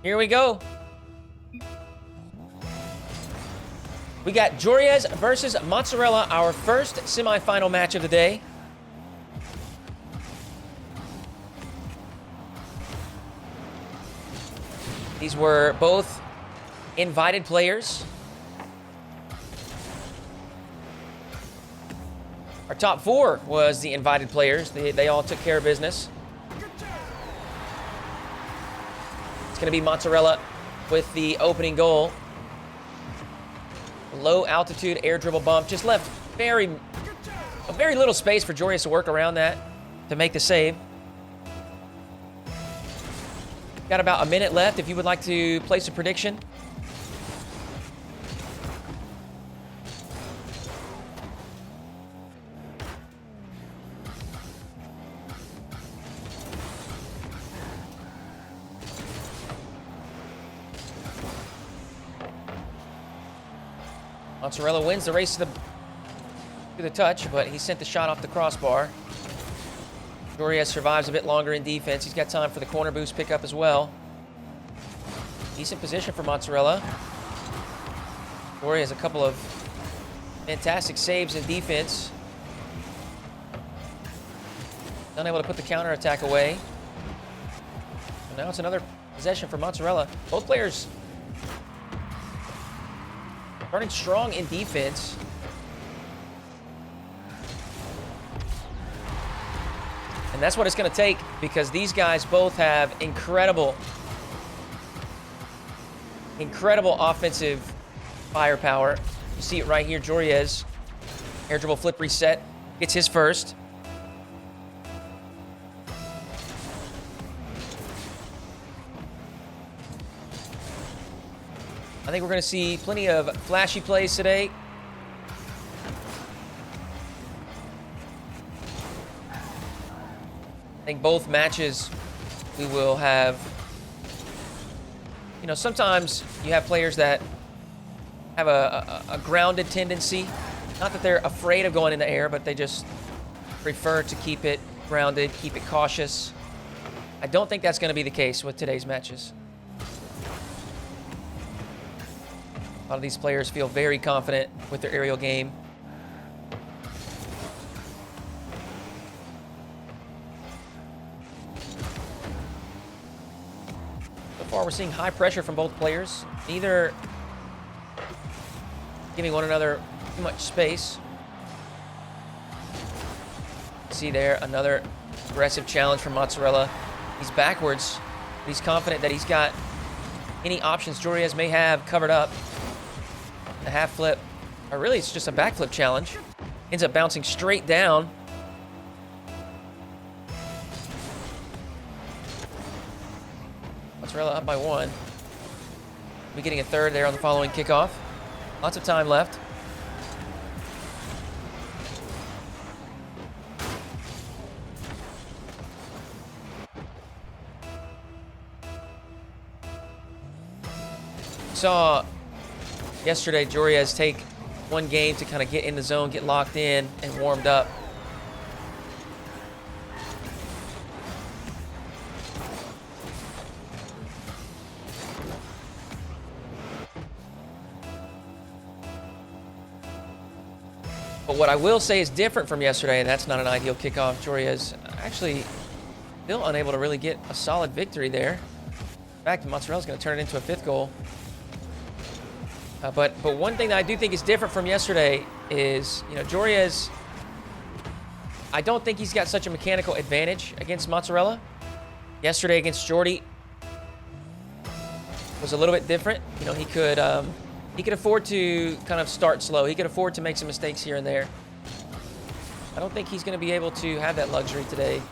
Here we go. We got Joreuz versus Mozzarella, our first semifinal match of the day. These were both invited players. Our top four was the invited players. They all took care of business. It's going to be Mozzarella with the opening goal. Low altitude air dribble bump. Just left very little space for Joreuz to work around that to make the save. Got about a minute left if you would like to place a prediction. Mozzarella wins the race to the touch, but he sent the shot off the crossbar. Joreuz survives a bit longer in defense. He's got time for the corner boost pickup as well. Decent position for Mozzarella. Joreuz has a couple of fantastic saves in defense. Unable to put the counterattack away. And now it's another possession for Mozzarella. Both players starting strong in defense. And that's what it's going to take, because these guys both have incredible offensive firepower. You see it right here. Joreuz, air dribble flip reset, gets his first. I think we're going to see plenty of flashy plays today. I think both matches we will have, sometimes you have players that have a grounded tendency. Not that they're afraid of going in the air, but they just prefer to keep it grounded, keep it cautious. I don't think that's going to be the case with today's matches. A lot of these players feel very confident with their aerial game. So far, we're seeing high pressure from both players, neither giving one another too much space. See there, another aggressive challenge from Mozzarella. He's backwards, but he's confident that he's got any options Joreuz may have covered up. A half flip, or really it's just a backflip challenge. Ends up bouncing straight down. Mozzarella up by one. We're getting a third there on the following kickoff. Lots of time left. Saw yesterday Joreuz take one game to kind of get in the zone, get locked in, and warmed up. But what I will say is different from yesterday, and that's not an ideal kickoff. Joreuz actually still unable to really get a solid victory there. In fact, Mozzarella's going to turn it into a fifth goal. But one thing that I do think is different from yesterday is, Joreuz, I don't think he's got such a mechanical advantage against Mozzarella. Yesterday against Jordy was a little bit different. He could afford to kind of start slow. He could afford to make some mistakes here and there. I don't think he's going to be able to have that luxury today.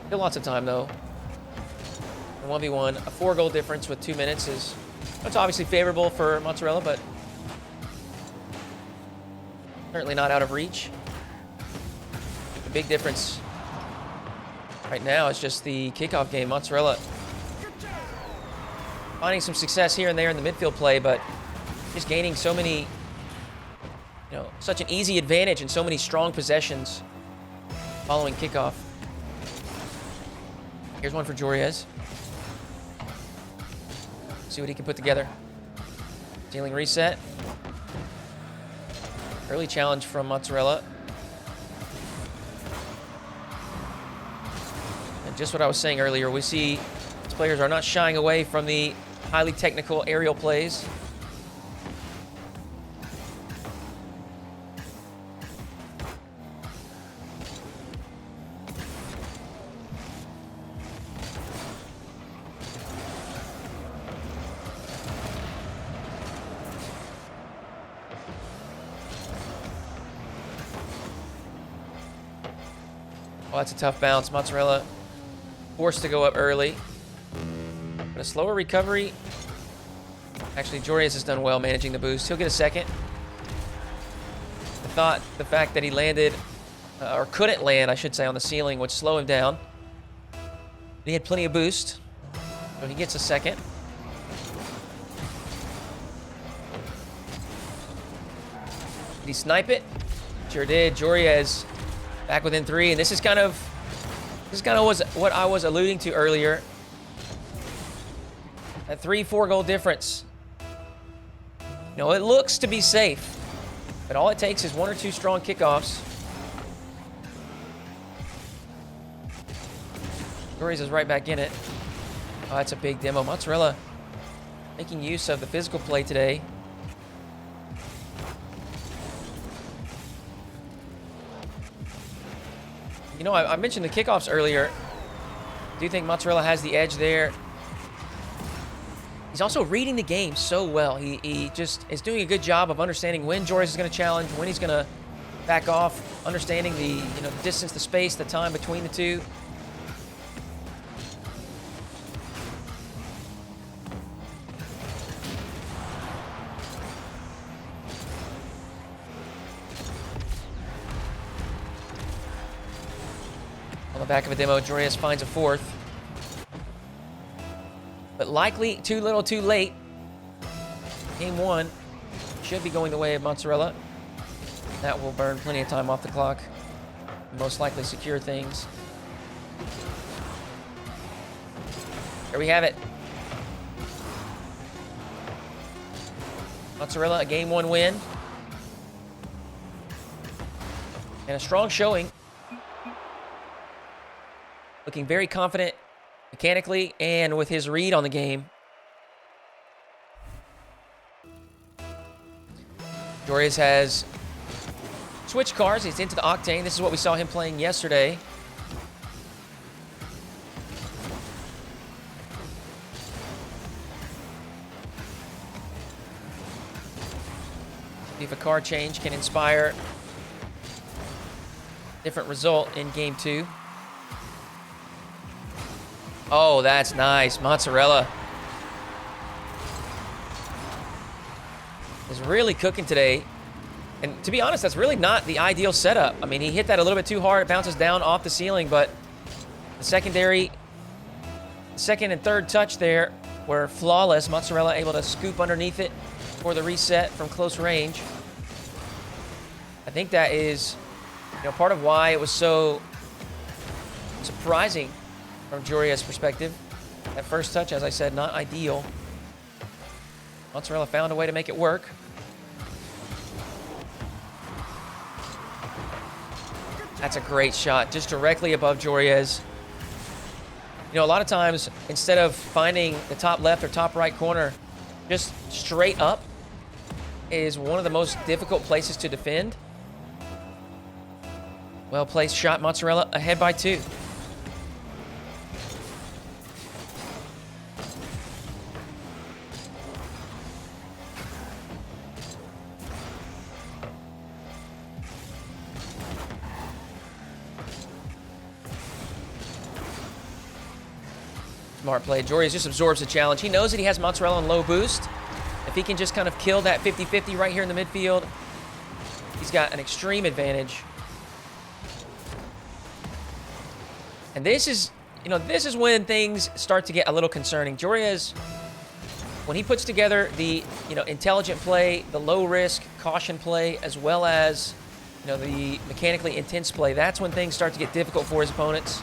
Still lots of time, though. A 1v1, a 4-goal difference with 2 minutes that's obviously favorable for Mozzarella, but certainly not out of reach. The big difference right now is just the kickoff game. Mozzarella finding some success here and there in the midfield play, but just gaining so many, such an easy advantage and so many strong possessions following kickoff. Here's one for Joreuz. See what he can put together. Ceiling reset. Early challenge from Mozzarella. And just what I was saying earlier, we see these players are not shying away from the highly technical aerial plays. Oh, that's a tough bounce. Mozzarella forced to go up early. But a slower recovery. Actually, Joreuz has done well managing the boost. He'll get a second. I thought the fact that he landed, or couldn't land, I should say, on the ceiling would slow him down. But he had plenty of boost, so he gets a second. Did he snipe it? Sure did. Joreuz back within 3, and this is kind of what I was alluding to earlier. That 3-4 goal difference. It looks to be safe, but all it takes is 1 or 2 strong kickoffs. Joreuz is right back in it. Oh, that's a big demo. Mozzarella making use of the physical play today. I mentioned the kickoffs earlier. I do think Mozzarella has the edge there. He's also reading the game so well. He just is doing a good job of understanding when Joreuz is going to challenge, when he's going to back off, understanding the the distance, the space, the time between the two. On the back of a demo, Joreuz finds a 4th. But likely too little too late. Game 1 should be going the way of Mozzarella. That will burn plenty of time off the clock. Most likely secure things. There we have it. Mozzarella, a Game 1 win. And a strong showing. Looking very confident mechanically and with his read on the game. Joreuz has switched cars. He's into the Octane. This is what we saw him playing yesterday. See if a car change can inspire a different result in Game 2. Oh, that's nice. Mozzarella is really cooking today. And to be honest, that's really not the ideal setup. I mean, he hit that a little bit too hard. It bounces down off the ceiling, but the second and third touch there were flawless. Mozzarella able to scoop underneath it for the reset from close range. I think that is, part of why it was so surprising from Joreuz's perspective. That first touch, as I said, not ideal. Mozzarella found a way to make it work. That's a great shot, just directly above Joreuz. A lot of times, instead of finding the top left or top right corner, just straight up is one of the most difficult places to defend. Well-placed shot, Mozzarella ahead by 2. Smart play. Joreuz just absorbs the challenge. He knows that he has Mozzarella on low boost. If he can just kind of kill that 50-50 right here in the midfield, he's got an extreme advantage. And this is when things start to get a little concerning. Joreuz when he puts together the, intelligent play, the low risk caution play, as well as, the mechanically intense play, that's when things start to get difficult for his opponents.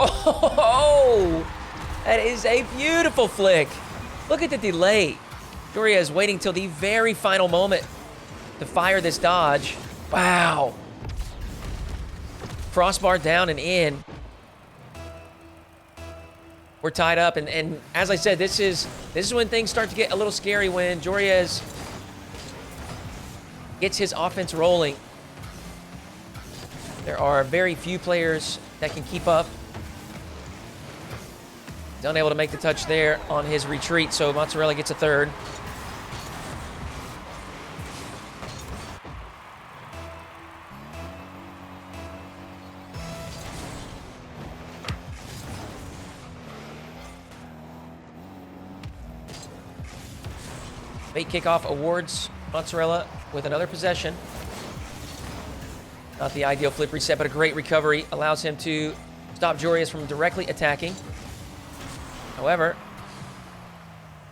Oh, that is a beautiful flick. Look at the delay. Joreuz waiting till the very final moment to fire this dodge. Wow. Crossbar down and in. We're tied up, and as I said, this is when things start to get a little scary, when Joreuz gets his offense rolling. There are very few players that can keep up. He's unable to make the touch there on his retreat, so Mozzarella gets a third. Bait kickoff awards Mozzarella with another possession. Not the ideal flip reset, but a great recovery. Allows him to stop Joreuz from directly attacking. However,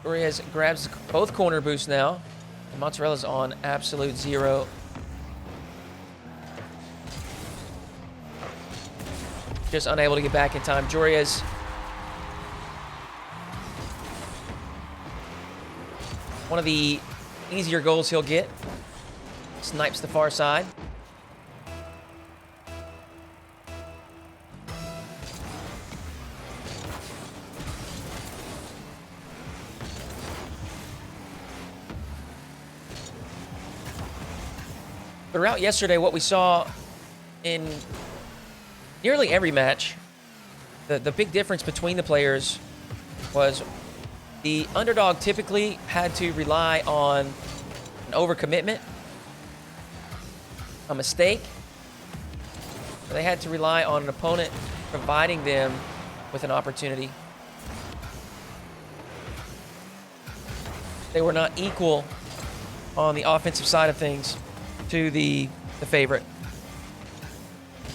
Joreuz grabs both corner boosts now, and Mozzarella's on absolute zero. Just unable to get back in time. Joreuz one of the easier goals he'll get. Snipes the far side. Throughout yesterday, what we saw in nearly every match, the big difference between the players was the underdog typically had to rely on an overcommitment, a mistake. They had to rely on an opponent providing them with an opportunity. They were not equal on the offensive side of things to the favorite.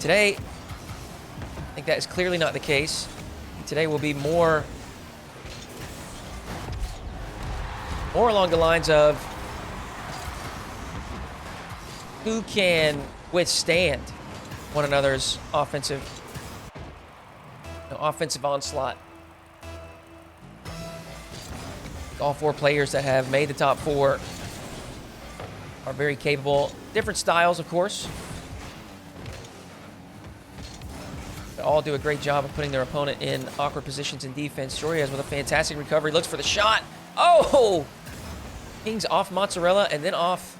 Today, I think that is clearly not the case. Today will be more along the lines of who can withstand one another's offensive onslaught. All four players that have made the top four are very capable. Different styles, of course. They all do a great job of putting their opponent in awkward positions in defense. Joreuz with a fantastic recovery. Looks for the shot. Oh! Kings off Mozzarella and then off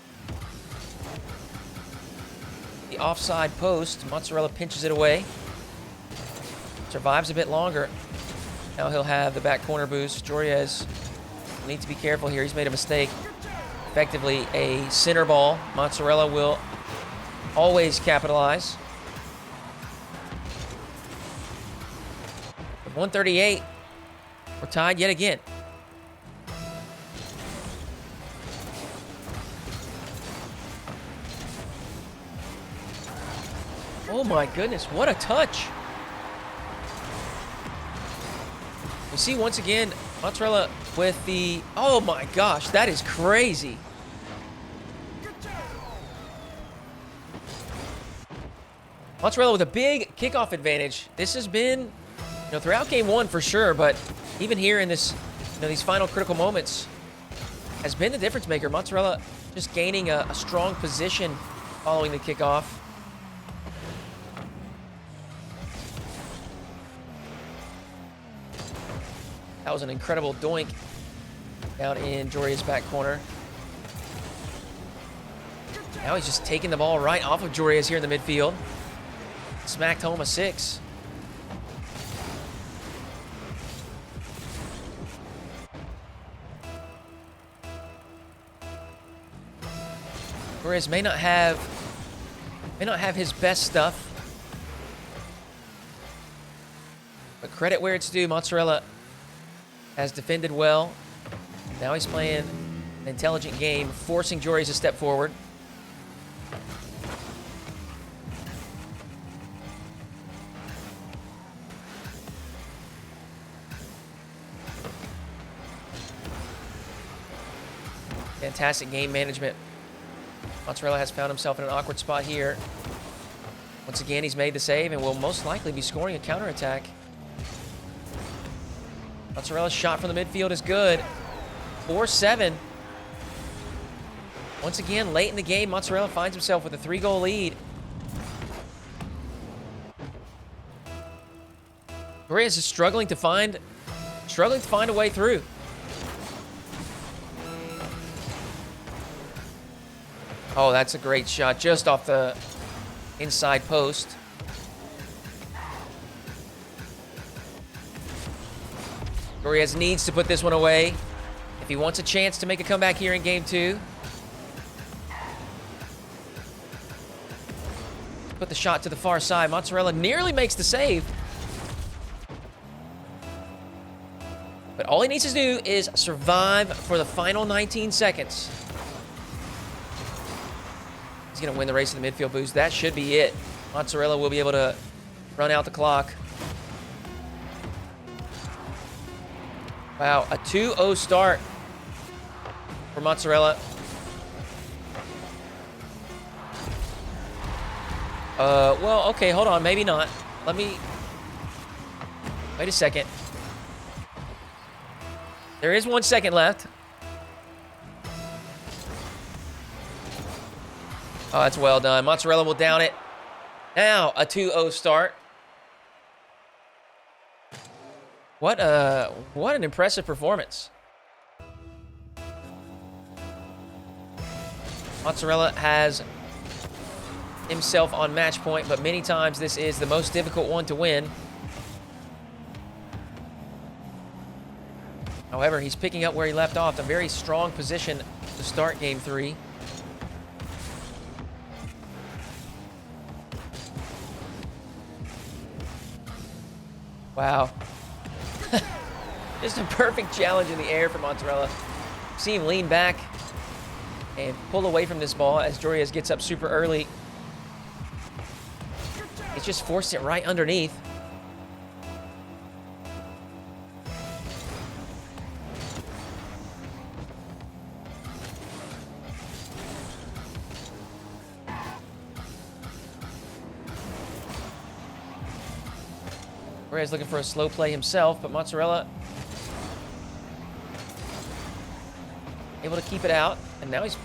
the offside post. Mozzarella pinches it away. Survives a bit longer. Now he'll have the back corner boost. Joreuz needs to be careful here. He's made a mistake. Effectively a center ball. Mozzarella will always capitalize. 138. We're tied yet again. Oh my goodness, what a touch. We see once again Mozzarella with the, oh my gosh, that is crazy. Mozzarella with a big kickoff advantage. This has been, throughout game one for sure, but even here in this, these final critical moments has been the difference maker. Mozzarella just gaining a strong position following the kickoff. That was an incredible doink down in Joreuz's back corner. Now he's just taking the ball right off of Joreuz here in the midfield. Smacked home a 6. Joreuz may not have his best stuff, but credit where it's due. Mozzarella has defended well. Now he's playing An intelligent game, forcing Joreuz to step forward. Fantastic game management. Mozzarella has found himself in an awkward spot here. Once again, he's made the save and will most likely be scoring a counterattack. Mozzarella's shot from the midfield is good. 4-7. Once again, late in the game, Mozzarella finds himself with a 3-goal lead. Joreuz is struggling to find a way through. Oh, that's a great shot, just off the inside post. Joreuz needs to put this one away if he wants a chance to make a comeback here in game 2. Put the shot to the far side. Mozzarella nearly makes the save. But all he needs to do is survive for the final 19 seconds. He's going to win the race to the midfield boost. That should be it. Mozzarella will be able to run out the clock. Wow, a 2-0 start for Mozzarella. Well, okay, hold on. Maybe not. Wait a second. There is 1 second left. Oh, that's well done. Mozzarella will down it. Now, a 2-0 start. What an impressive performance. Mozzarella has himself on match point, but many times this is the most difficult one to win. However, he's picking up where he left off. A very strong position to start game 3. Wow. Just a perfect challenge in the air for Mozzarella. See him lean back and pull away from this ball as Joreuz gets up super early. He's just forced it right underneath. Joreuz looking for a slow play himself, but Mozzarella able to keep it out, and now he's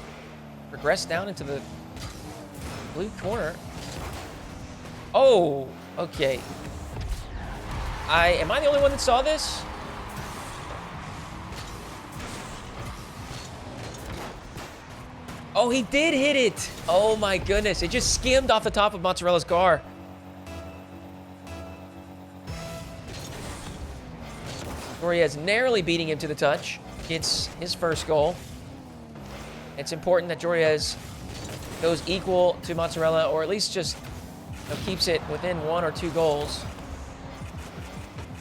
progressed down into the blue corner. Oh, okay. Am I the only one that saw this? Oh, he did hit it. Oh my goodness. It just skimmed off the top of Mozzarella's car. Joreuz narrowly beating him to the touch. It's his first goal. It's important that Joreuz goes equal to Mozzarella, or at least just keeps it within 1 or 2 goals.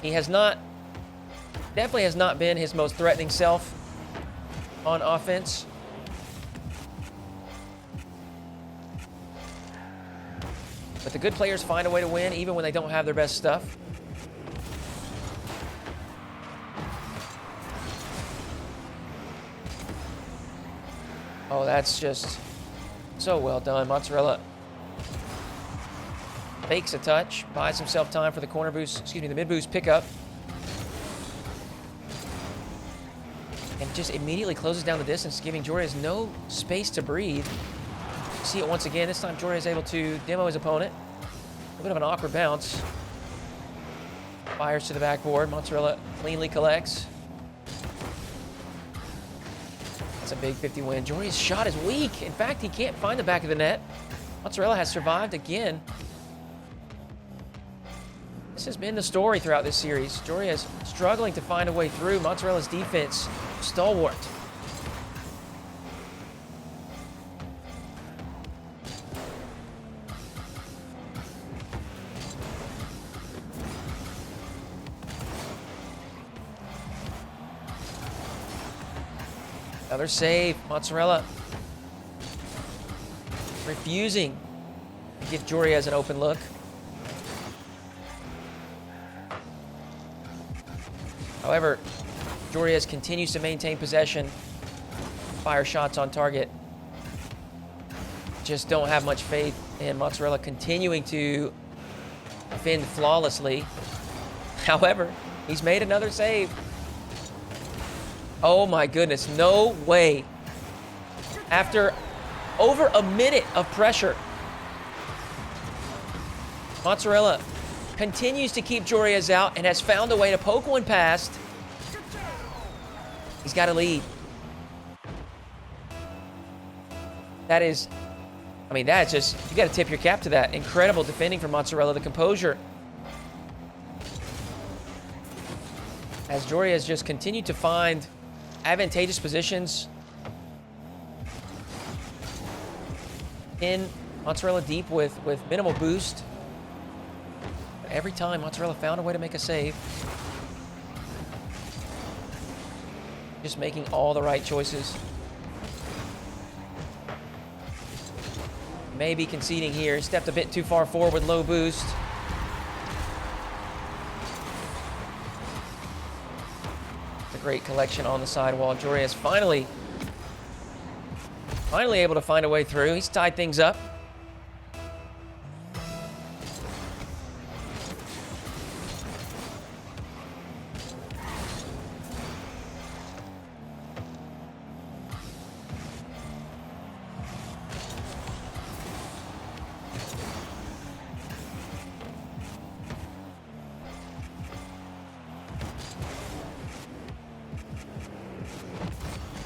He definitely has not been his most threatening self on offense. But the good players find a way to win even when they don't have their best stuff. Oh, that's just so well done. Mozzarella fakes a touch, buys himself time for the the mid-boost pickup. And just immediately closes down the distance, giving Joreuz no space to breathe. See it once again. This time Joreuz is able to demo his opponent. A bit of an awkward bounce. Fires to the backboard. Mozzarella cleanly collects. That's a big 50 win. Joreuz's shot is weak. In fact, he can't find the back of the net. Mozzarella has survived again. This has been the story throughout this series. Joreuz struggling to find a way through. Mozzarella's defense stalwart. Another save. Mozzarella refusing to give Joreuz an open look. However, Joreuz continues to maintain possession. Fire shots on target. Just don't have much faith in Mozzarella continuing to defend flawlessly. However, he's made another save. Oh my goodness, no way. After over a minute of pressure, Mozzarella continues to keep Joreuz out and has found a way to poke one past. He's got a lead. That is, I mean, that's just, you got to tip your cap to that. Incredible defending from Mozzarella, the composure. As Joreuz just continued to find advantageous positions. In Mozzarella deep with minimal boost. But every time, Mozzarella found a way to make a save. Just making all the right choices. Maybe conceding here. Stepped a bit too far forward with low boost. It's a great collection on the sidewall. Joreuz finally able to find a way through. He's tied things up.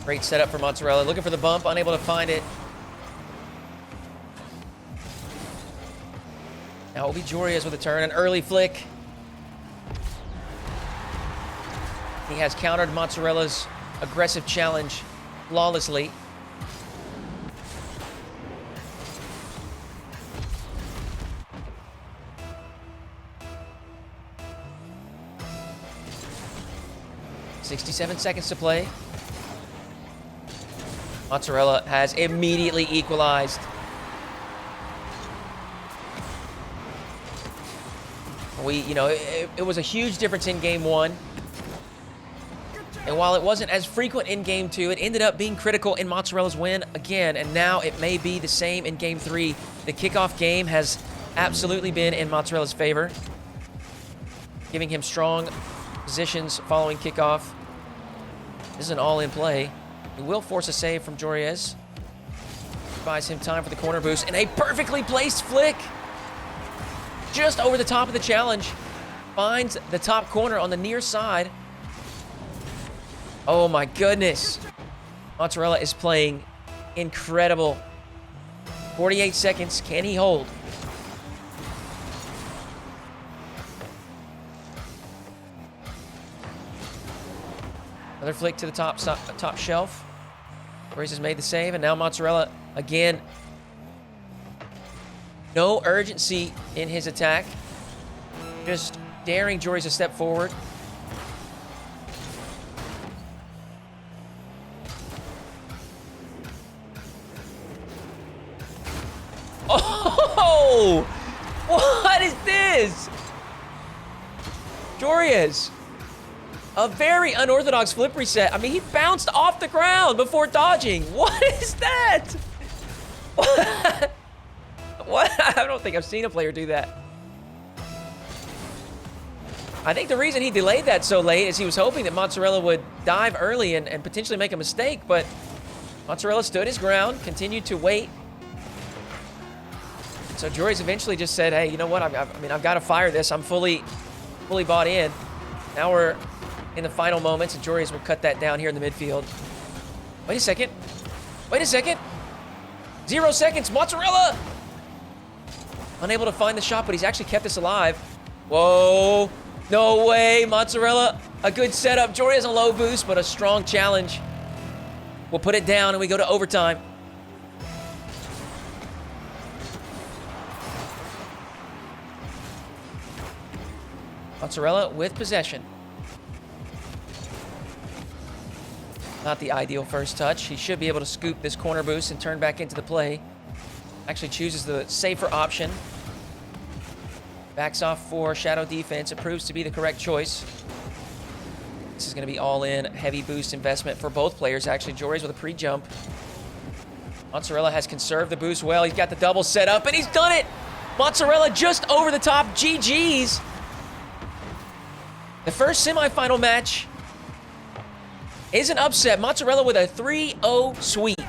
Great setup for Mozzarella. Looking for the bump, unable to find it. Now it will be Joreuz with a turn, an early flick. He has countered Mozzarella's aggressive challenge flawlessly. "67 seconds to play." Mozzarella has immediately equalized. It was a huge difference in game one. And while it wasn't as frequent in game two, it ended up being critical in Mozzarella's win again. And now it may be the same in game three. The kickoff game has absolutely been in Mozzarella's favor, giving him strong positions following kickoff. This is an all-in play. He will force a save from Joreuz. Buys him time for the corner boost. And a perfectly placed flick. Just over the top of the challenge. Finds the top corner on the near side. Oh my goodness. Mozzarella is playing incredible. 48 seconds. Can he hold? Another flick to the top shelf. Joreuz has made the save, and now Mozzarella again. No urgency in his attack. Just daring Joreuz to step forward. Oh! What is this? Joreuz. A very unorthodox flip reset. I mean, he bounced off the ground before dodging. What is that? What? I don't think I've seen a player do that. I think the reason he delayed that so late is he was hoping that Mozzarella would dive early and potentially make a mistake, but Mozzarella stood his ground, continued to wait. So Joreuz eventually just said, hey, you know what? I've got to fire this. I'm fully bought in. Now we're in the final moments, and Joreuz will cut that down here in the midfield. Wait a second. 0 seconds. Mozzarella! Unable to find the shot, but he's actually kept this alive. Whoa. No way. Mozzarella, a good setup. Joreuz a low boost, but a strong challenge. We'll put it down, and we go to overtime. Mozzarella with possession. Not the ideal first touch. He should be able to scoop this corner boost and turn back into the play. Actually chooses the safer option. Backs off for shadow defense. It proves to be the correct choice. This is going to be all in. Heavy boost investment for both players, actually. Joreuz with a pre-jump. Mozzarella has conserved the boost well. He's got the double set up, and he's done it! Mozzarella just over the top. GG's. The first semifinal match is an upset. Mozzarella with a 3-0 sweep.